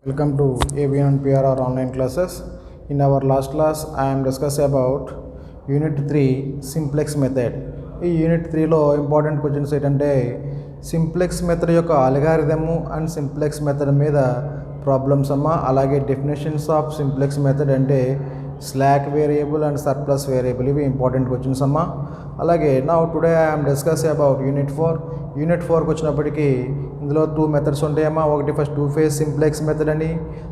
Welcome to ABN and PRR online classes. In our last class, I am discussing about Unit 3 Simplex method. ఈ unit 3లో important questions ఏంటంటే simplex method యొక్క algorithm and simplex method మీద problems అమ్మ. అలాగే definitions of simplex method అంటే slack variable and surplus variable, ఇవి important questions అమ్మ. అలాగే నా today I'm discussing about unit 4కి వచ్చినప్పటికీ ఇందులో 2 మెథడ్స్ ఉంటాయమ్మా. ఒకటి ఫస్ట్ 2 phase సింప్లెక్స్ మెథడ్ అని,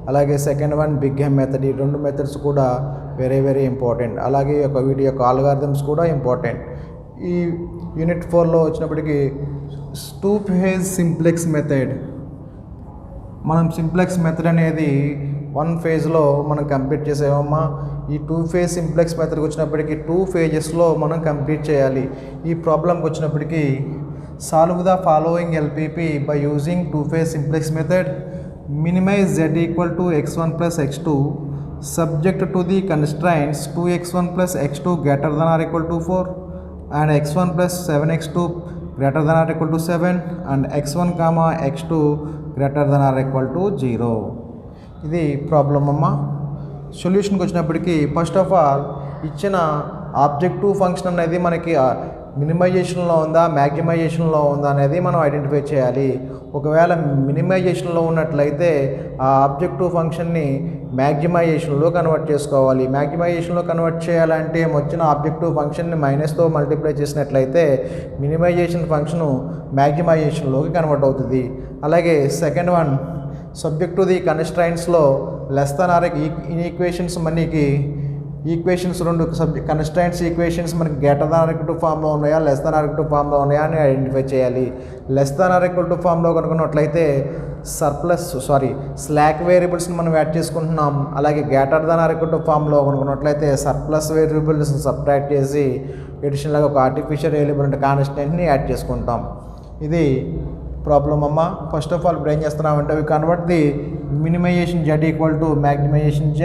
అలాగే second one big M method. ఈ 2 మెథడ్స్ కూడా వెరీ ఇంపార్టెంట్. అలాగే వీటి యొక్క ఆల్గారిథమ్స్ కూడా ఇంపార్టెంట్. ఈ యూనిట్ 4లో వచ్చినప్పటికీ 2 phase సింప్లెక్స్ మెథడ్, మనం సింప్లెక్స్ మెథడ్ అనేది 1 phase మనం కంప్లీట్ చేసామమ్మా. ఈ 2 phase సింప్లెక్స్ మెథడ్కి వచ్చినప్పటికీ 2 phases మనం కంప్లీట్ చేయాలి. ఈ ప్రాబ్లంకి వచ్చినప్పటికీ solve the following LPP by using 2 phase simplex method. Minimise z equal to x1 plus x2 subject to the constraints 2x1 plus x2 greater than or equal to 4 and x1 plus 7x2 greater than or equal to 7 and x1 comma x2 greater than or equal to 0. ఇది problem అమ్మ. సొల్యూషన్కి వచ్చినప్పటికీ first of all ఇచ్చిన objective function అనేది మనకి మినిమైజేషన్లో ఉందా మ్యాక్సిమైజేషన్లో ఉందా అనేది మనం ఐడెంటిఫై చేయాలి. ఒకవేళ మినిమైజేషన్లో ఉన్నట్లయితే ఆ ఆబ్జెక్టివ్ ఫంక్షన్ని మ్యాక్సిమైజేషన్లో కన్వర్ట్ చేసుకోవాలి. మ్యాక్సిమైజేషన్లో కన్వర్ట్ చేయాలంటే వచ్చిన ఆబ్జెక్టివ్ ఫంక్షన్ని మైనస్తో మల్టిప్లై చేసినట్లయితే మినిమైజేషన్ ఫంక్షను మ్యాక్సిమైజేషన్లోకి కన్వర్ట్ అవుతుంది. అలాగే second one subject to the కన్స్ట్రైంట్స్లో లెస్ దెన్ ఆర్ ఈక్వేషన్స్ మనకి ఈక్వేషన్స్ 2 కన్స్ట్రైంట్స్ ఈక్వేషన్స్ మనకి greater than or equal to ఫామ్లో ఉన్నాయా less than or equal to ఫామ్లో ఉన్నాయా అని ఐడెంటిఫై చేయాలి. Less than or equal to ఫామ్లో కనుక్కున్నట్లయితే స్లాక్ వేరియబుల్స్ని మనం యాడ్ చేసుకుంటున్నాం. అలాగే greater than or equal to ఫామ్లో కనుక్కున్నట్లయితే సర్ప్లస్ వేరియబుల్స్ సబ్ట్రాక్ట్ చేసి ఎడిషనల్గా ఒక ఆర్టిఫిషియల్ వేరియబుల్ అంటే కాన్స్టెంట్ని యాడ్ చేసుకుంటాం. ఇది ప్రాబ్లం అమ్మ. ఫస్ట్ ఆఫ్ ఆల్ ఇప్పుడు ఏం చేస్తున్నామంటే we convert the minimization z equal to maximization z,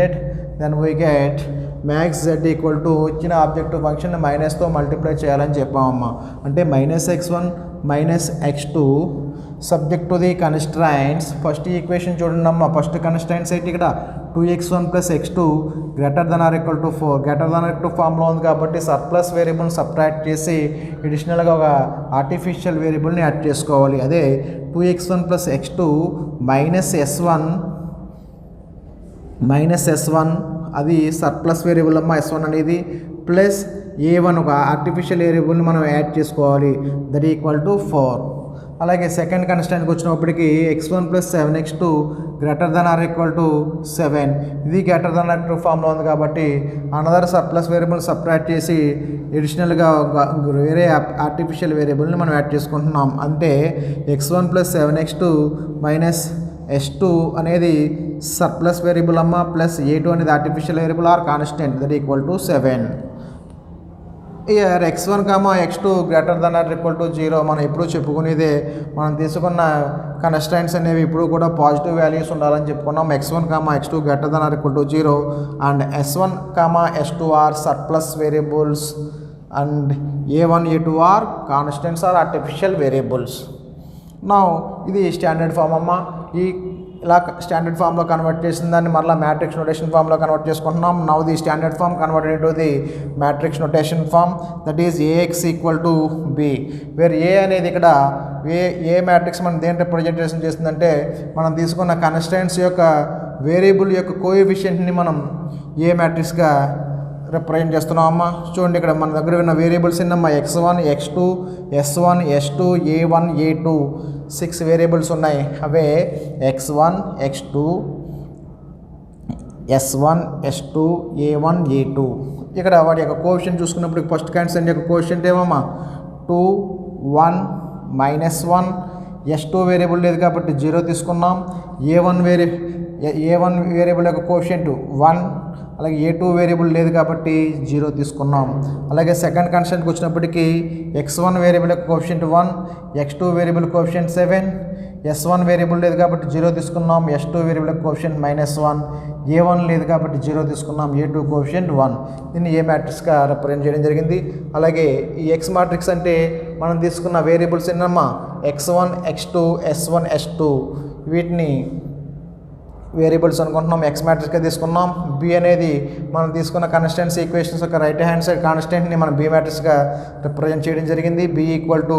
then we get max z equal to ఇచ్చిన ఆబ్జెక్టివ్ ఫంక్షన్ మైనస్తో మల్టిప్లై చేయాలని చెప్పామమ్మా. అంటే -x1 -x2 subject to the constraints. First equation చూడండి అమ్మా. ఫస్ట్ కన్స్ట్రైంట్స్ అయితే ఇక్కడ 2x1 plus x2 greater than or equal to 4 greater than or equal to ఫామ్లో ఉంది కాబట్టి సర్ప్లస్ వేరియబుల్ని సబ్ట్రాక్ట్ చేసి ఎడిషనల్గా ఒక ఆర్టిఫిషియల్ వేరియబుల్ని యాడ్ చేసుకోవాలి. అదే 2x1 ప్లస్ x2 -s1 అది సర్ప్లస్ వేరియబుల్ అమ్మ. s1 అనేది ప్లస్ a1 ఒక ఆర్టిఫిషియల్ వేరియబుల్ని మనం యాడ్ చేసుకోవాలి. That equal to 4. అలాగే సెకండ్ కన్స్టెంట్కి వచ్చినప్పటికీ x1 plus 7x2 greater than or equal to 7. ఇది greater than or equal to ఫామ్లో ఉంది కాబట్టి అనదర్ సర్ప్లస్ వేరియబుల్ సబ్ట్రాక్ట్ చేసి ఎడిషనల్గా వేరే ఆర్టిఫిషియల్ వేరియబుల్ని మనం యాడ్ చేసుకుంటున్నాం. అంటే x1 plus 7x2 minus s2 అనేది సర్ప్లస్ వేరియబుల్ అమ్మ, ప్లస్ a2 అనేది artificial variable or constant that equal to 7. ఇయర్ x1 x2 greater than or equal to 0 మనం ఎప్పుడు చెప్పుకునేదే. మనం తీసుకున్న కన్స్ట్రైంట్స్ అనేవి ఇప్పుడు కూడా పాజిటివ్ వాల్యూస్ ఉండాలని చెప్పుకున్నాం. x1 x2 greater than or equal to 0 and s1 s2 are surplus variables and a1 a2 are constants are artificial variables. నా ఇది స్టాండర్డ్ ఫామ్ అమ్మ. ఇలా స్టాండర్డ్ ఫామ్లో కన్వర్ట్ చేసిన దాన్ని మళ్ళీ మ్యాట్రిక్స్ నొటేషన్ ఫామ్లో కన్వర్ట్ చేసుకుంటున్నాం. Now the standard form converted into the matrix notation form that is ax equal to b, where A అనేది ఇక్కడ ఏ మ్యాట్రిక్స్ మనం దేని రిప్రజెంటేషన్ చేస్తుందంటే మనం తీసుకున్న కన్స్ట్రైంట్స్ యొక్క వేరియబుల్ యొక్క కోఎఫిషియెంట్ని మనం ఏ మ్యాట్రిక్స్గా రిప్రజెంట్ చేస్తున్నాం అమ్మ. చూడండి ఇక్కడ మన దగ్గర ఉన్న వేరియబుల్స్ ఏంటమ్మా x1 x2 s1 s2 a1 a2 6 variables ఉన్నాయి. అవే x1 x2 s1 s2 a1 a2. ఇక్కడ వాటి యొక్క కోఎఫిషియంట్ చూసుకున్నప్పుడు ఫస్ట్ కాన్స్టెంట్ యొక్క కోఎఫిషియంట్ ఏమమ్మా 2 1 -1. s2 వేరియబుల్ లేదు కాబట్టి 0 తీసుకున్నాం. a1 వేరియబుల్ యొక్క కోఎఫిషియంట్ 1, అలాగే a2 వేరియబుల్ లేదు కాబట్టి 0 తీసుకున్నాం. అలాగే సెకండ్ కాన్స్టెంట్కి వచ్చినప్పటికీ x1 వేరియబుల్ యొక్క coefficient 1, x2 variable coefficient 7, s1 variable లేదు కాబట్టి 0 తీసుకున్నాం. s2 వేరియబుల్ యొక్క కోఎఫిషియంట్ -1, a1 లేదు కాబట్టి 0 తీసుకున్నాం. a2 coefficient 1. దీన్ని ఏ మ్యాట్రిక్స్గా రిప్రజెంట్ చేయడం జరిగింది. అలాగే ఈ x మ్యాట్రిక్స్ అంటే మనం తీసుకున్న వేరియబుల్స్ ఏంటమ్మా x1 x2 s1 s2 వీటిని వేరియబుల్స్ అనుకుంటున్నాం, ఎక్స్ మ్యాట్రిక్స్గా తీసుకున్నాం. బి అనేది మనం తీసుకున్న కాన్స్టెంట్స్ ఈక్వేషన్స్ యొక్క రైట్ హ్యాండ్ సైడ్ కాన్స్టెంట్ని మనం బి మ్యాట్రిక్స్గా రిప్రజెంట్ చేయడం జరిగింది. B equal to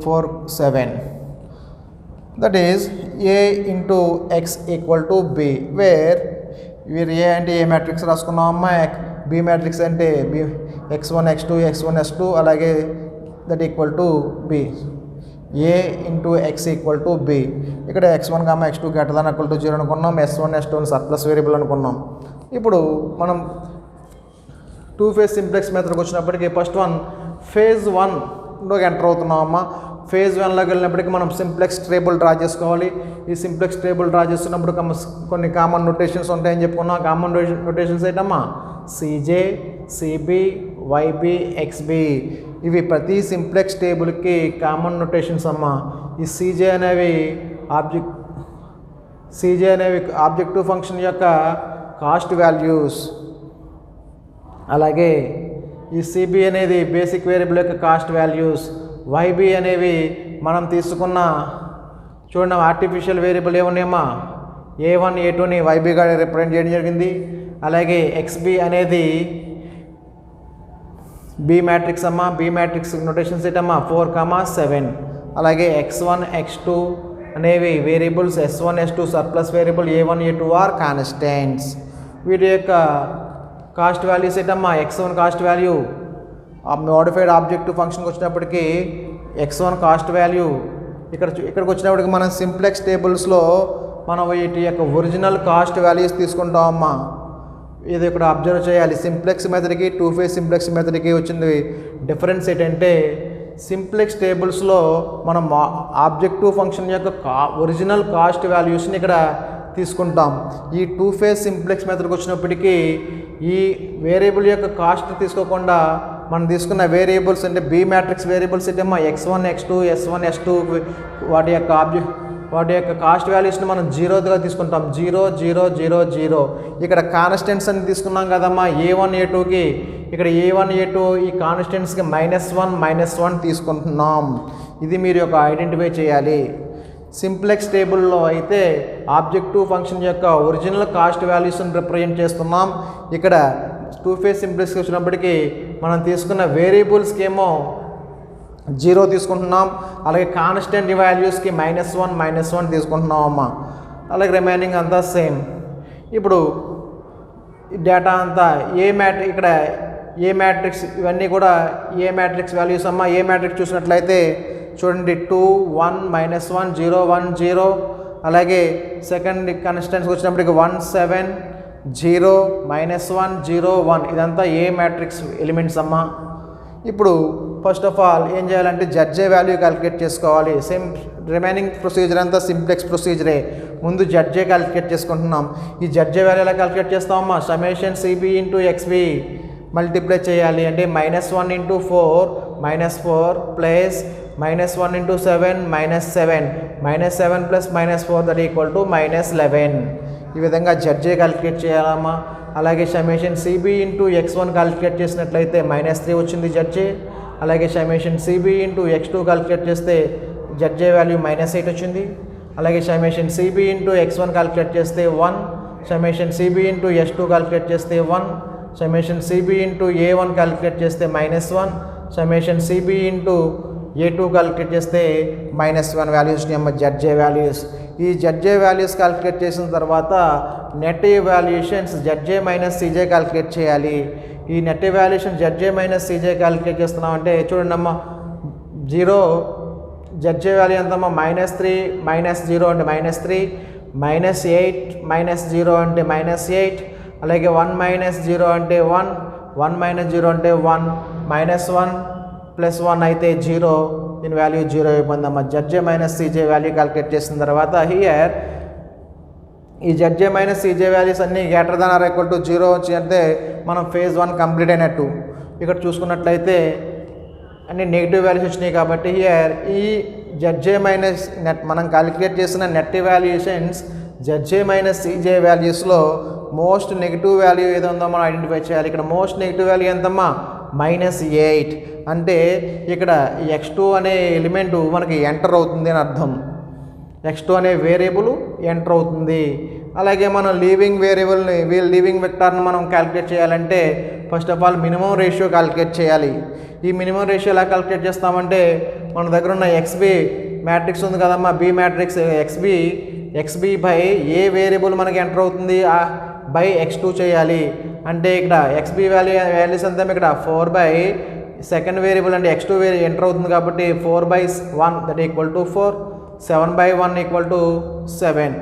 4 7. That is A into X equal to B, where వీరు ఏ అంటే ఏ మ్యాట్రిక్స్ రాసుకున్నాం అమ్మా, బి మ్యాట్రిక్స్ అంటే B x1 x2 x1 x2 అలాగే that equal to B. A into X equal to B. ఇక్కడ x1 x2 greater than equal to 0 అనుకున్నాం. s1 s2 surplus variable అనుకున్నాం. ఇప్పుడు మనం 2 ఫేజ్ సింప్లెక్స్ మెథడ్కి వచ్చినప్పటికీ ఫస్ట్ వన్ ఫేజ్ 1లోకి ఎంటర్ అవుతున్నాం అమ్మ. Phase 1లోకి వెళ్ళినప్పటికీ మనం సింప్లెక్స్ టేబుల్ డ్రా చేసుకోవాలి. ఈ సింప్లెక్స్ టేబుల్ డ్రా చేస్తున్నప్పుడు కొన్ని కామన్ నొటేషన్స్ ఉంటాయని చెప్పుకున్నాం. కామన్ నొటేషన్స్ ఏంటమ్మా, సిజే, సిబి, వైబి, ఎక్స్బి. ఇవి ప్రతి సింప్లెక్స్ టేబుల్కి కామన్ నొటేషన్స్ అమ్మా. ఈ సిజే అనేవి ఆబ్జెక్టివ్ ఫంక్షన్ యొక్క కాస్ట్ వాల్యూస్, అలాగే ఈ సిబి అనేది బేసిక్ వేరియబుల్ యొక్క కాస్ట్ వాల్యూస్, వైబి అనేవి మనం తీసుకున్న చూడండి ఆర్టిఫిషియల్ వేరియబుల్ ఏమున్నాయమ్మా, A1 A2ని వైబిగా రిప్రజెంట్ చేయడం జరిగింది. అలాగే ఎక్స్బి అనేది బి మ్యాట్రిక్స్ అమ్మా. బి మ్యాట్రిక్స్ నొటేషన్స్ ఏంటమ్మా 4 7. అలాగే x1 x2 అనేవి వేరియబుల్స్, s1 s2 surplus variable, a1 a2 are constants. వీటి యొక్క కాస్ట్ వాల్యూస్ ఏంటమ్మా, x1 cost value modified objective ఫంక్షన్కి వచ్చినప్పటికీ x1 కాస్ట్ వాల్యూ. ఇక్కడికి వచ్చినప్పటికి మనం సింప్లెక్స్ టేబుల్స్లో మనం వీటి యొక్క ఒరిజినల్ కాస్ట్ వాల్యూస్ తీసుకుంటామమ్మా. ఇది ఇక్కడ అబ్జర్వ్ చేయాలి. సింప్లెక్స్ మెథడ్కి 2 ఫేజ్ సింప్లెక్స్ మెథడ్కి వచ్చింది డిఫరెన్స్ ఏంటంటే, సింప్లెక్స్ టేబుల్స్లో మనం ఆబ్జెక్టివ్ ఫంక్షన్ యొక్క ఒరిజినల్ కాస్ట్ వాల్యూస్ని ఇక్కడ తీసుకుంటాం. ఈ 2 ఫేజ్ సింప్లెక్స్ మెథడ్కి వచ్చినప్పటికీ ఈ వేరియబుల్ యొక్క కాస్ట్ తీసుకోకుండా మనం తీసుకున్న వేరియబుల్స్ అంటే బి మ్యాట్రిక్స్ వేరియబుల్స్ అంటే x1 x2 s1 s2 వాటి యొక్క కాస్ట్ వాల్యూస్ని మనం జీరోగా తీసుకుంటాం. 0 0 0 0. ఇక్కడ కాన్స్టెంట్స్ అని తీసుకున్నాం కదమ్మా a1 a2కి. ఇక్కడ a1 a2 ఈ కాన్స్టెంట్స్కి -1 -1 తీసుకుంటున్నాం. ఇది మీరు యొక్క ఐడెంటిఫై చేయాలి. సింప్లెక్స్ టేబుల్లో అయితే ఆబ్జెక్టివ్ ఫంక్షన్ యొక్క ఒరిజినల్ కాస్ట్ వాల్యూస్ని రిప్రజెంట్ చేస్తున్నాం. ఇక్కడ 2 ఫేజ్ సింప్లెక్స్కి వచ్చినప్పటికీ మనం తీసుకున్న వేరియబుల్స్కి ఏమో 0 తీసుకుంటున్నాం. అలాగే కాన్స్టెంట్ వాల్యూస్కి -1 -1 తీసుకుంటున్నాం అమ్మా. అలాగే రిమైనింగ్ అంతా సేమ్. ఇప్పుడు డేటా అంతా ఇక్కడ ఏ మ్యాట్రిక్స్ ఇవన్నీ కూడా ఏ మ్యాట్రిక్స్ వాల్యూస్ అమ్మా. ఏ మ్యాట్రిక్స్ చూసినట్లయితే చూడండి 2 1 -1 0 1 0. అలాగే సెకండ్ కాన్స్టెంట్స్కి వచ్చినప్పటికి 1 7 0 -1 0 1. ఇదంతా ఏ మ్యాట్రిక్స్ ఎలిమెంట్స్ అమ్మా. ఇప్పుడు ఫస్ట్ ఆఫ్ ఆల్ ఏం చేయాలంటే జడ్జే వాల్యూ క్యాలిక్యులేట్ చేసుకోవాలి. సేమ్ రిమైనింగ్ ప్రొసీజర్ అంతా సింప్లెక్స్ ప్రొసీజరే. ముందు జడ్జే క్యాలిక్యులేట్ చేసుకుంటున్నాం. ఈ జడ్జే వాల్యూ ఎలా క్యాలిక్యులేట్ చేస్తామమ్మా, summation CB into XB multiply చేయాలి. అంటే -1 × 4 -4 plus -1 × 7 -7 -7 plus -4 that equal to -11. ఈ విధంగా జడ్జే క్యాలిక్యులేట్ చేయాలమ్మా. అలాగే summation CB into x1 calculate చేసినట్లయితే -3 వచ్చింది జడ్జే. అలాగే summation CB into x2 calculate చేస్తే జడ్జే వాల్యూ -8 వచ్చింది. అలాగే summation CB into x1 calculate చేస్తే 1. Summation CB into s2 calculate చేస్తే 1. Summation CB into a1 calculate చేస్తే -1. Summation CB into a2 calculate చేస్తే -1 వాల్యూస్ జడ్జే వాల్యూస్. ఈ జడ్జే వాల్యూస్ క్యాలిక్యులేట్ చేసిన తర్వాత net valuations ZJ minus CJ calculate చేయాలి. ఈ net valuation ZJ minus CJ calculate చేస్తున్నాం అంటే చూడండి అమ్మా 0 జడ్జే వాల్యూ ఎంతమ్మా -3 -0 అంటే -3 -8 -0 అంటే -8. అలాగే 1 - 0 అంటే 1 1 - 0 అంటే 1 -1 + 1 అయితే 0. దీని వాల్యూ 0 అయిపోయిందమ్మా. ZJ minus CJ value calculate చేసిన తర్వాత హియర్ ఈ జడ్జే మైనస్ సిజే వాల్యూస్ అన్నీ greater than or equal to 0 వచ్చి అంటే మనం ఫేజ్ 1 కంప్లీట్ అయినట్టు. ఇక్కడ చూసుకున్నట్లయితే అన్ని నెగిటివ్ వాల్యూస్ వచ్చినాయి కాబట్టి హియర్ ఈ జడ్జే మైనస్ మనం క్యాలిక్యులేట్ చేసిన net valuations ZJ minus CJ వాల్యూస్లో మోస్ట్ నెగిటివ్ వాల్యూ ఏదో ఉందో మనం ఐడెంటిఫై చేయాలి. ఇక్కడ మోస్ట్ నెగిటివ్ వాల్యూ ఎంతమ్మా -8. అంటే ఇక్కడ x2 అనే ఎలిమెంట్ మనకి ఎంటర్ అవుతుంది అని అర్థం. x2 అనే వేరియబుల్ ఎంటర్ అవుతుంది. అలాగే మనం లీవింగ్ వేరియబుల్ని లీవింగ్ వెక్టార్ని మనం క్యాలిక్యులేట్ చేయాలంటే first of all minimum ratio calculate చేయాలి. ఈ మినిమం రేషియో ఎలా క్యాలిక్యులేట్ చేస్తామంటే మన దగ్గర ఉన్న ఎక్స్బి మ్యాట్రిక్స్ ఉంది కదమ్మా, B matrix XB by a variable మనకి ఎంటర్ అవుతుంది బై x2 చేయాలి. అంటే ఇక్కడ ఎక్స్బి వాల్యూస్ అంతా ఇక్కడ 4 బై సెకండ్ వేరియబుల్ అంటే x2 ఎంటర్ అవుతుంది కాబట్టి 4/1 that equal to 4, 7/1 equal to 7.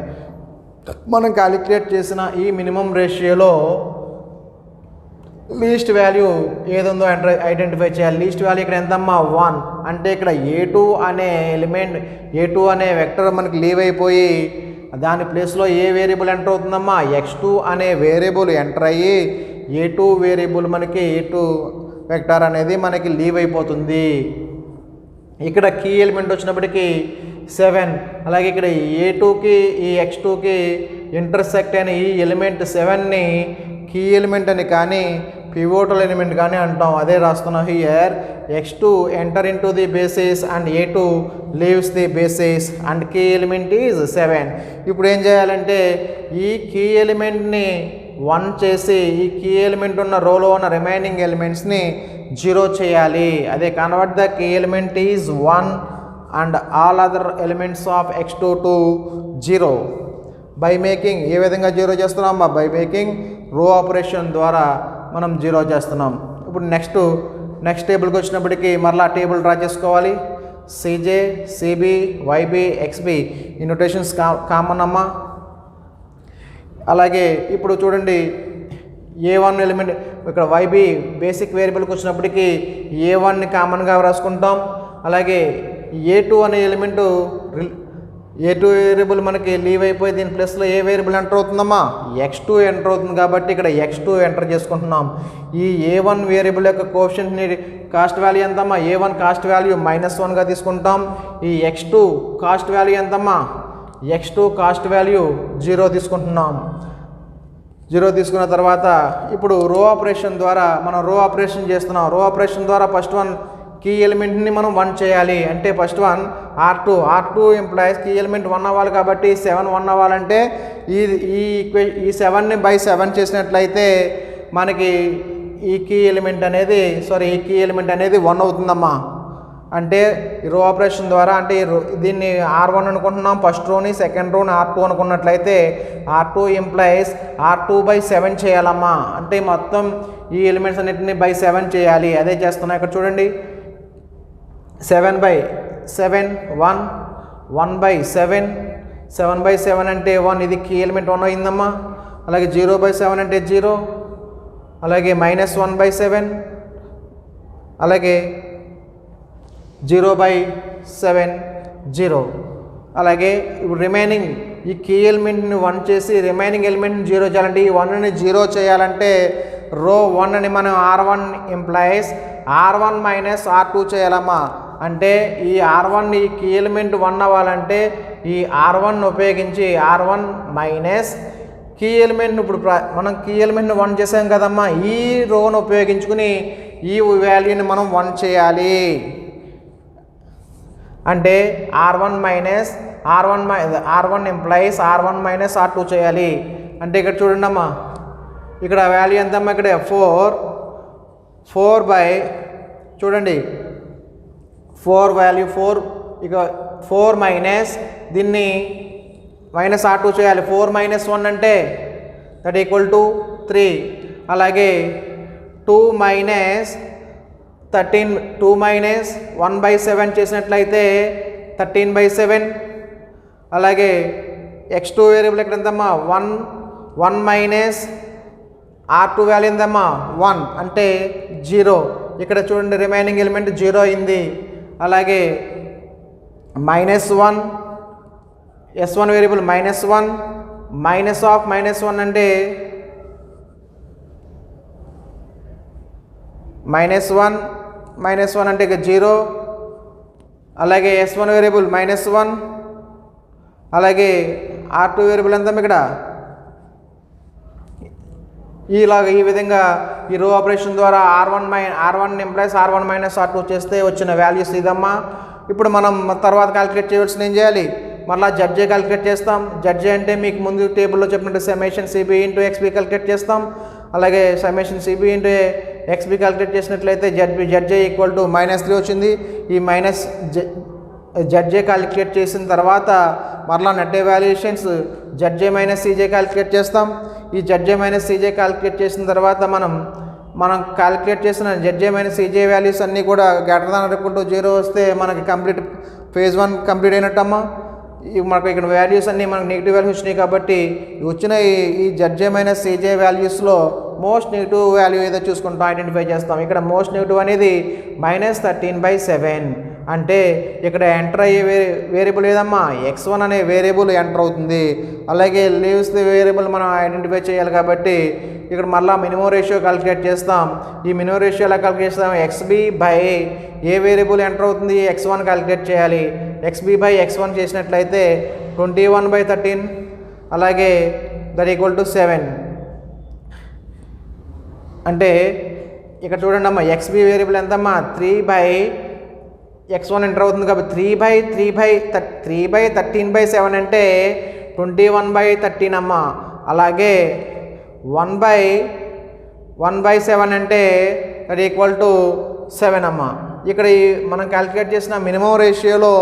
మనం క్యాలిక్యులేట్ చేసిన ఈ మినిమం రేషియోలో లీస్ట్ వాల్యూ ఏది ఉందో ఐడెంటిఫై చేయాలి. లీస్ట్ వాల్యూ ఇక్కడ ఎంతమ్మా 1. అంటే ఇక్కడ A2 అనే ఎలిమెంట్ A2 అనే వెక్టర్ మనకి లీవ్ అయిపోయి దాని ప్లేస్లో ఏ వేరియబుల్ ఎంటర్ అవుతుందమ్మా x2 అనే వేరియబుల్ ఎంటర్ అయ్యి A2 వేరియబుల్ మనకి A2 వెక్టర్ అనేది మనకి లీవ్ అయిపోతుంది. ఇక్కడ కీ ఎలిమెంట్ వచ్చినప్పటికీ 7. అలాగే ఇక్కడ A2కి ఈ x2కి ఇంటర్సెక్ట్ అయిన ఈ ఎలిమెంట్ 7ని కీ ఎలిమెంట్ అని కానీ పివోటల్ ఎలిమెంట్ కానీ అంటాం. అదే రాస్తున్నాం here x2 enter into the basis and A2 leaves the basis and key element is 7. ఇప్పుడు ఏం చేయాలంటే ఈ కీ ఎలిమెంట్ని 1 చేసి ఈ కీ ఎలిమెంట్ ఉన్న రోలో ఉన్న రిమైనింగ్ ఎలిమెంట్స్ని 0 చేయాలి. అదే convert the key element is 1 and all other elements of x2 to 0 by making. ఏ విధంగా 0 చేస్తున్నాం? బై మేకింగ్ రో ఆపరేషన్ ద్వారా మనం 0 చేస్తున్నాం. ఇప్పుడు నెక్స్ట్ టేబుల్కి వచ్చినప్పటికీ మరలా టేబుల్ డ్రా చేసుకోవాలి. సిజే, సిబి, వైబి, ఎక్స్బి ఈ నొటేషన్స్ కామన్ అమ్మా. అలాగే ఇప్పుడు చూడండి A1 ఎలిమెంట్ ఇక్కడ వైబి బేసిక్ వేరియబుల్కి వచ్చినప్పటికీ A1ని కామన్గా రాసుకుంటాం. అలాగే A2 అనే ఎలిమెంట్ A2 వేరియబుల్ మనకి లీవ్ అయిపోయి దీని ప్లస్లో ఏ వేరియబుల్ ఎంటర్ అవుతుందమ్మా x2 ఎంటర్ అవుతుంది కాబట్టి ఇక్కడ x2 ఎంటర్ చేసుకుంటున్నాం. ఈ A1 వేరియబుల్ యొక్క కోఎఫిషియంట్ని కాస్ట్ వాల్యూ ఎంతమ్మా A1 కాస్ట్ వాల్యూ -1గా తీసుకుంటాం. ఈ x2 కాస్ట్ వాల్యూ ఎంతమ్మా x2 కాస్ట్ వాల్యూ 0 తీసుకుంటున్నాం. 0 తీసుకున్న తర్వాత ఇప్పుడు రో ఆపరేషన్ ద్వారా మనం రో ఆపరేషన్ చేస్తున్నాం. రో ఆపరేషన్ ద్వారా ఫస్ట్ వన్ కీ ఎలిమెంట్ని మనం 1 చేయాలి. అంటే first one R2 employees key element 1 అవ్వాలి కాబట్టి 7 1 అవ్వాలంటే ఈ 7ని బై 7 చేసినట్లయితే మనకి ఈ కీ ఎలిమెంట్ అనేది 1 అవుతుందమ్మా. అంటే రో ఆపరేషన్ ద్వారా అంటే దీన్ని R1 అనుకుంటున్నాం ఫస్ట్ రోని, సెకండ్ రోని R2 అనుకున్నట్లయితే R2 ఎంప్లాయీస్ R2/7 చేయాలమ్మా. అంటే మొత్తం ఈ ఎలిమెంట్స్ అన్నిటిని బై 7 చేయాలి. అదే చేస్తున్నా ఇక్కడ చూడండి 7/7 1, 1/7, 7/7 అంటే 1 ఇది కీ ఎలిమెంట్ 1 అయిందమ్మా. అలాగే 0/7 అంటే 0, అలాగే -1/7, అలాగే 0/7 0. అలాగే ఇప్పుడు రిమైనింగ్ ఈ కీ ఎలిమెంట్ని 1 చేసి రిమైనింగ్ ఎలిమెంట్ని 0 చేయాలంటే ఈ 1ని 0 చేయాలంటే రో 1ని మనం R1 ఎంప్లాయీస్ R1 - R2 చేయాలమ్మా. అంటే ఈ R1 ఈ కీ ఎలిమెంట్ 1 అవ్వాలంటే ఈ R1 ఉపయోగించి R1 మైనస్ కీ ఎలిమెంట్ని ఇప్పుడు మనం కీ ఎలిమెంట్ని 1 చేసాం కదమ్మా, ఈ రోను ఉపయోగించుకుని ఈ వాల్యూని మనం 1 చేయాలి. అంటే R1 ఎంప్లాయీస్ R1 - R2 చేయాలి. అంటే ఇక్కడ చూడండి అమ్మా, ఇక్కడ వాల్యూ ఎంతమ్మా ఇక్కడ 4 బై చూడండి 4 వాల్యూ 4 ఇక 4 మైనస్ దీన్ని -R2 చేయాలి. 4 - 1 అంటే దట్ ఈక్వల్ టు 3. అలాగే 2 మైనస్ 1/7 చేసినట్లయితే 13/7. అలాగే x2 వేరియబుల్ ఎక్కడ ఎంతమ్మా 1 మైనస్ R2 వాల్యూ ఎంతమ్మా 1 అంటే 0. ఇక్కడ చూడండి రిమైనింగ్ ఎలిమెంట్ 0 అయింది. అలాగే -1 S1 వేరియబుల్ -1 మైనస్ ఆఫ్ -1 అంటే -1 అంటే ఇక 0. అలాగే S1 వేరియబుల్ -1. అలాగే R2 వేరియబుల్ ఎంత ఇక్కడ ఈ విధంగా ఈ రో ఆపరేషన్ ద్వారా R1 ఎంప్లాయీస్ R1 - R2 చేస్తే వచ్చిన వాల్యూస్ ఇదమ్మా. ఇప్పుడు మనం తర్వాత క్యాలిక్యులేట్ చేయవలసిన ఏం చేయాలి మళ్ళీ జడ్జే క్యాలిక్యులేట్ చేస్తాం. జడ్జే అంటే మీకు ముందు టేబుల్లో చెప్పినట్టు summation CB into XB calculate చేస్తాం. అలాగే summation CB into XB calculate చేసినట్లయితే జడ్జే ఈక్వల్ టు -3 వచ్చింది. ఈ మైనస్ జడ్జే క్యాలిక్యులేట్ చేసిన తర్వాత మరలా net valuations ZJ minus CJ calculate చేస్తాం. ఈ జడ్జే మైనస్ సీజే క్యాలిక్యులేట్ చేసిన తర్వాత మనం క్యాలిక్యులేట్ చేసిన జడ్జే మైనస్ సీజే వాల్యూస్ అన్నీ కూడా greater than or equal to 0 వస్తే మనకి కంప్లీట్ ఫేజ్ 1 కంప్లీట్ అయినట్టమ్మా. మనకు ఇక్కడ వాల్యూస్ అన్నీ మనకు నెగిటివ్ వాల్యూస్ వచ్చినాయి కాబట్టి వచ్చిన ఈ జడ్జే మైనస్ సీజే వాల్యూస్లో మోస్ట్ నెగిటివ్ వాల్యూ ఏదో చూసుకుంటాం, ఐడెంటిఫై చేస్తాం. ఇక్కడ మోస్ట్ నెగిటివ్ అనేది -13/7 అంటే ఇక్కడ ఎంటర్ అయ్యే వేరియబుల్ ఏదమ్మా x1 అనే వేరియబుల్ ఎంటర్ అవుతుంది. అలాగే లీవ్స్ వేరియబుల్ మనం ఐడెంటిఫై చేయాలి కాబట్టి ఇక్కడ మళ్ళీ మినిమం రేషియో క్యాలిక్యులేట్ చేస్తాం. ఈ మినిమం రేషియో ఎలా క్యాలిక్యులేట్ చేస్తాం, xb by a variable enter అవుతుంది x1 క్యాలిక్యులేట్ చేయాలి. xb బై x1 చేసినట్లయితే 21/13 అలాగే దట్ ఈక్వల్ టు 7 అంటే ఇక్కడ చూడండి అమ్మా xb వేరియబుల్ ఎంతమ్మా 3/x1 ఎంటర్ అవుతుంది కాబట్టి 3/13/7 అంటే 21/13 అమ్మా. అలాగే 1/7 అంటే దట్ ఈక్వల్ టు 7 అమ్మా. ఇక్కడ మనం క్యాలిక్యులేట్ చేసిన మినిమం రేషియోలో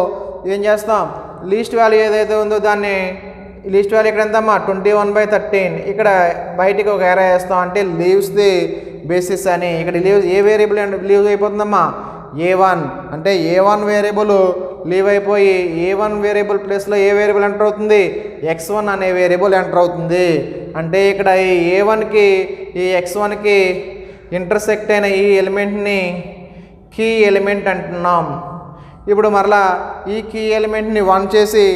ఏం చేస్తాం, లీస్ట్ వాల్యూ ఏదైతే ఉందో దాన్ని లీస్ట్ వాల్యూ ఇక్కడ ఎంతమ్మా 21/13 ఇక్కడ బయటికి ఒక ఎరా వేస్తాం అంటే లీవ్స్ ది బేసిస్ అని. ఇక్కడ లీవ్స్ ఏ వేరియబుల్ లీవ్ అయిపోతుందమ్మా a1 అంటే a1 వేరియబుల్ లీవ్ అయిపోయి a1 వేరియబుల్ ప్లేస్లో ఏ వేరియబుల్ ఎంటర్ అవుతుంది x1 అనే వేరియబుల్ ఎంటర్ అవుతుంది. అంటే ఇక్కడ ఈ a1కి ఈ x1కి ఇంటర్సెక్ట్ అయిన ఈ ఎలిమెంట్ని కీ ఎలిమెంట్ అంటున్నాం. ఇప్పుడు మరలా ఈ కీ ఎలిమెంట్ని 1 చేసి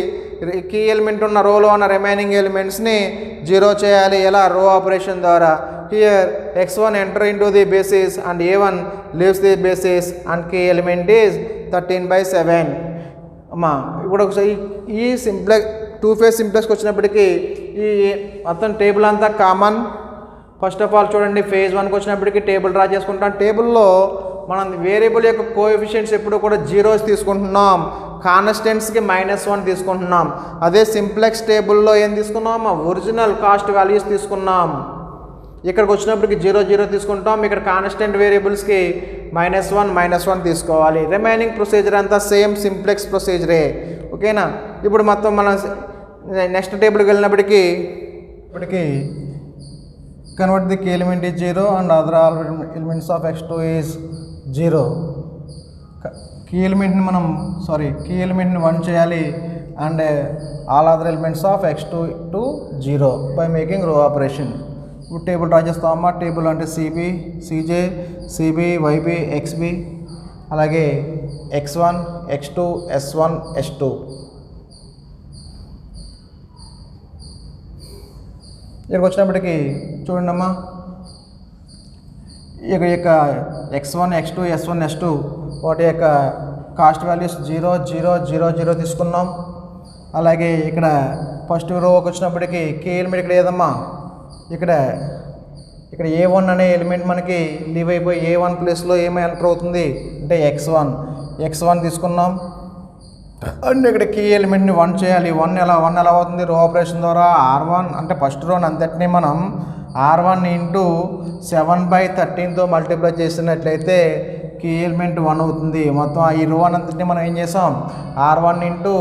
కీ ఎలిమెంట్ ఉన్న రోలో ఉన్న రిమైనింగ్ ఎలిమెంట్స్ని 0 చేయాలి. ఎలా, రో ఆపరేషన్ ద్వారా. Here x1 enter into the basis and a1 leaves the basis and key element is 13/7 అమ్మా. ఇప్పుడు ఒకసారి ఈ సింప్లెక్స్ 2 ఫేజ్ సింప్లెక్స్కి వచ్చినప్పటికీ ఈ మొత్తం టేబుల్ అంతా కామన్. ఫస్ట్ ఆఫ్ ఆల్ చూడండి, ఫేజ్ 1కి వచ్చినప్పటికీ టేబుల్ డ్రా చేసుకుంటాం. టేబుల్లో మనం వేరియబుల్ యొక్క కోఎఫిషియెంట్స్ ఎప్పుడు కూడా 0s తీసుకుంటున్నాం, కాన్స్టెంట్స్కి -1 తీసుకుంటున్నాం. అదే సింప్లెక్స్ టేబుల్లో ఏం తీసుకున్నాం, ఒరిజినల్ కాస్ట్ వాల్యూస్ తీసుకున్నాం. ఇక్కడికి వచ్చినప్పటికి 0 0 తీసుకుంటాం. ఇక్కడ కాన్స్టెంట్ వేరియబుల్స్కి -1 తీసుకోవాలి. రిమైనింగ్ ప్రొసీజర్ అంతా సేమ్ సింప్లెక్స్ ప్రొసీజరే. ఓకేనా. ఇప్పుడు మొత్తం మనం నెక్స్ట్ టేబుల్కి వెళ్ళినప్పటికీ convert the key element is 0 and other elements of x2 is 0. Key ఎలిమెంట్ని 1 చేయాలి and all other elements of x2 to 0 by making row operation. ఇప్పుడు టేబుల్ డ్రా చేస్తామమ్మా. టేబుల్ అంటే CB, CJ, CB, YB, XB, అలాగే x1, x2, s1, s2. ఇక్కడికి వచ్చినప్పటికీ చూడండమ్మా, ఇక x1, x2, s1, s2 వాటి యొక్క కాస్ట్ వాల్యూస్ 0 0 0 0 తీసుకున్నాం. అలాగే ఇక్కడ ఫస్ట్ రోకి వచ్చినప్పటికీ కే ఎలిమెంట్ ఇక్కడ ఏదమ్మా, ఇక్కడ a1 అనే ఎలిమెంట్ మనకి లీవ్ అయిపోయి a1 ప్లేస్లో ఏమై ఎంటర్ అవుతుంది అంటే x1 తీసుకున్నాం. అండ్ ఇక్కడ కీ ఎలిమెంట్ని 1 చేయాలి. 1 ఎలా అవుతుంది, రో ఆపరేషన్ ద్వారా r1 అంటే ఫస్ట్ రోని అంతటినీ మనం r1 ఇంటూ 7/13తో మల్టిప్లై చేసినట్లయితే కీ ఎలిమెంట్ 1 అవుతుంది. మొత్తం ఈ రో అంతటినీ మనం ఏం చేసాం, r1 ఇంటూ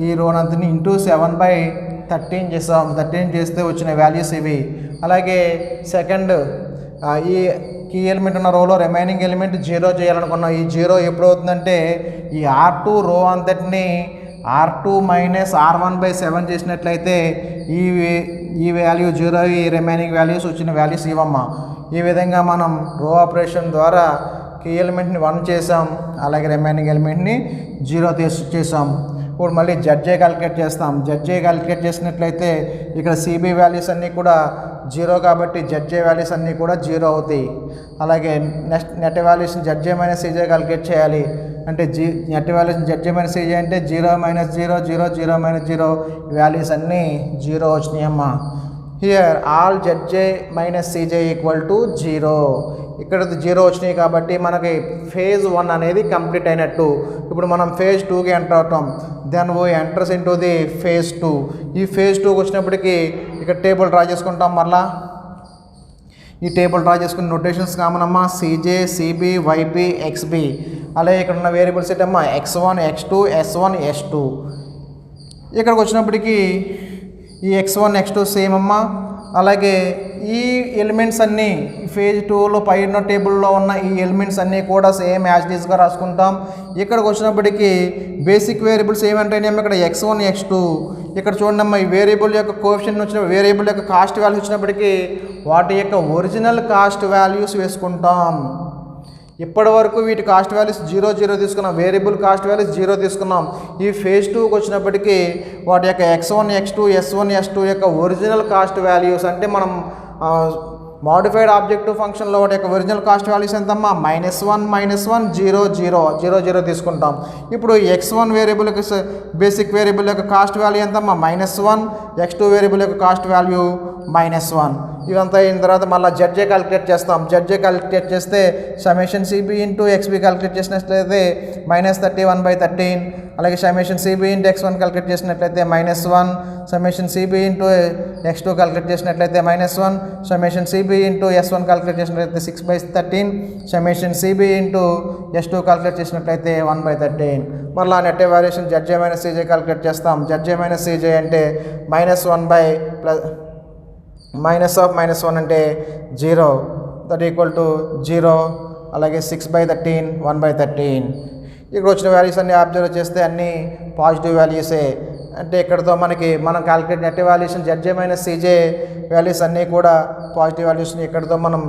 ఈ రో అంతటిని ఇంటూ 7/13 చేసాం. 13 చేస్తే వచ్చిన వాల్యూస్ ఇవి. అలాగే సెకండ్ ఈ కీ ఎలిమెంట్ ఉన్న రోలో రిమైనింగ్ ఎలిమెంట్ 0 చేయాలనుకున్నాం. ఈ 0 ఎప్పుడు అవుతుందంటే ఈ r2 రో అంతటిని r2 మైనస్ r1/7 చేసినట్లయితే ఈ వాల్యూ 0, ఈ రిమైనింగ్ వాల్యూస్ వచ్చిన వాల్యూస్ ఇవమ్మా. ఈ విధంగా మనం రో ఆపరేషన్ ద్వారా కీ ఎలిమెంట్ని 1 చేసాం, అలాగే రిమైనింగ్ ఎలిమెంట్ని 0 చేసాం. ఇప్పుడు మళ్ళీ జడ్జే క్యాలిక్యులేట్ చేస్తాం. జడ్జే క్యాలిక్యులేట్ చేసినట్లయితే ఇక్కడ సిబి వాల్యూస్ అన్నీ కూడా 0 కాబట్టి జడ్జే వాల్యూస్ అన్నీ కూడా 0 అవుతాయి. అలాగే నెట్ వాల్యూస్ని జడ్జే మైనస్ సిజే క్యాలిక్యులేట్ చేయాలి. అంటే నెట్ వాల్యూస్ని జడ్జే మైనస్ సిజే అంటే 0 - 0 0 0 - 0 వాల్యూస్ అన్నీ 0 వచ్చినాయమ్మా. Here all ZJ minus CJ equal to 0. ఇక్కడ 0 వచ్చినాయి కాబట్టి మనకి ఫేజ్ 1 అనేది కంప్లీట్ అయినట్టు. ఇప్పుడు మనం ఫేజ్ 2కి ఎంటర్ అవుతాం. Then we enters into the phase 2. ఈ ఫేజ్ 2కి వచ్చినప్పటికీ ఇక్కడ టేబుల్ డ్రా చేసుకుంటాం. మరలా ఈ టేబుల్ డ్రా చేసుకున్న నోటేషన్స్ కామనమ్మా సిజే, సిబి, వైపి, ఎక్స్బి. అలాగే ఇక్కడ ఉన్న వేరియబుల్స్ ఏంటమ్మా x1, x2, s1, s2. ఇక్కడికి వచ్చినప్పటికీ ఈ x1, x2 సేమ్ అమ్మా. అలాగే ఈ ఎలిమెంట్స్ అన్నీ ఫేజ్ 2లో పైన టేబుల్లో ఉన్న ఈ ఎలిమెంట్స్ అన్నీ కూడా సేమ్ యాజ్ డీస్గా రాసుకుంటాం. ఇక్కడికి వచ్చినప్పటికీ బేసిక్ వేరియబుల్స్ ఏమంటేనేమో ఇక్కడ x1, x2. ఇక్కడ చూడండి అమ్మా, ఈ వేరియబుల్ యొక్క కోఎఫిషియెంట్ వచ్చిన వేరియబుల్ యొక్క కాస్ట్ వాల్యూ వచ్చినప్పటికీ వాటి యొక్క ఒరిజినల్ కాస్ట్ వాల్యూస్ వేసుకుంటాం. ఇప్పటి వరకు వీటి కాస్ట్ వాల్యూస్ 0, 0 తీసుకున్నాం. వేరియబుల్ కాస్ట్ వాల్యూస్ 0 తీసుకున్నాం. ఈ ఫేజ్ 2కి వచ్చినప్పటికీ వాటి యొక్క x1, x2, s1, s2 యొక్క ఒరిజినల్ కాస్ట్ వాల్యూస్ అంటే మనం మోడిఫైడ్ ఆబ్జెక్టివ్ ఫంక్షన్లో వాటి యొక్క ఒరిజినల్ కాస్ట్ వాల్యూస్ ఎంతమ్మా -1, -1, 0, 0, 0, 0 తీసుకుంటాం. ఇప్పుడు x1 వేరియబుల్ యొక్క బేసిక్ వేరియబుల్ యొక్క కాస్ట్ వాల్యూ ఎంతమ్మా -1, x2 వేరియబుల్ యొక్క కాస్ట్ వాల్యూ -1. ఇవంతా అయిన తర్వాత మళ్ళీ జడ్జే క్యాలిక్యులేట్ చేస్తాం. జడ్జే క్యాలిక్యులేట్ చేస్తే summation CB into XB calculate చేసినట్లయితే -31/13. అలాగే summation CB into x1 calculate చేసినట్లయితే -1. Summation CB into x2 calculate చేసినట్లయితే -1. Summation CB into s1 calculate చేసినట్లయితే 6/13. Summation CB into s2 calculate చేసినట్లయితే 1/13. మళ్ళీ net valuation ZJ minus CJ calculate చేస్తాం. ZJ minus CJ అంటే -1 అంటే 0, దట్ ఈక్వల్ టు 0. అలాగే 6/13, 1/13. ఇక్కడ వచ్చిన వాల్యూస్ అన్నీ అబ్జర్వ్ చేస్తే అన్నీ పాజిటివ్ వాల్యూసే. అంటే ఇక్కడతో మనం calculate net valuation ZJ minus CJ values అన్నీ కూడా పాజిటివ్ వాల్యూస్ని ఇక్కడతో మనం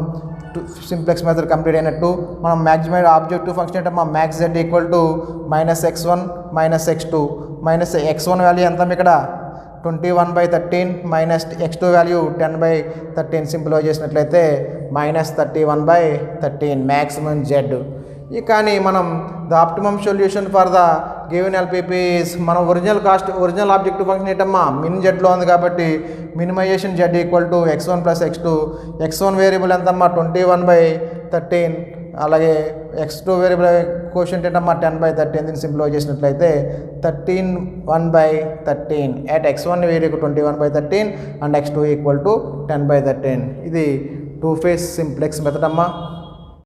సింప్లెక్స్ మెథడ్ కంప్లీట్ అయినట్టు. మనం మ్యాక్సిమైడ్ ఆబ్జెక్టివ్ ఫంక్షన్ అంటే max z equal to -x1 -x2. -x1 value ఎంత ఇక్కడ 21/13 -x2 వాల్యూ 10/13. సింప్లిఫై చేసినట్లయితే -31/13 మ్యాక్సిమం z. కానీ మనం the optimum solution for the given LPP మనం ఒరిజినల్ ఆబ్జెక్టివ్ ఫంక్షన్ ఏంటమ్మా మిన్ జెడ్లో ఉంది కాబట్టి minimisation z equal to x1 + x2. x1 variable ఎంతమ్మా 21/13. అలాగే x2 వేరియబుల్ కోషంట్ ఏంటమ్మా 10/13. దీన్ని సింప్లిఫై చేసినట్లయితే 13/1/13 at x1 variable 21/13 and x2 equal to 10/13. ఇది 2 ఫేజ్ సింప్లెక్స్ మెథడ్ అమ్మా.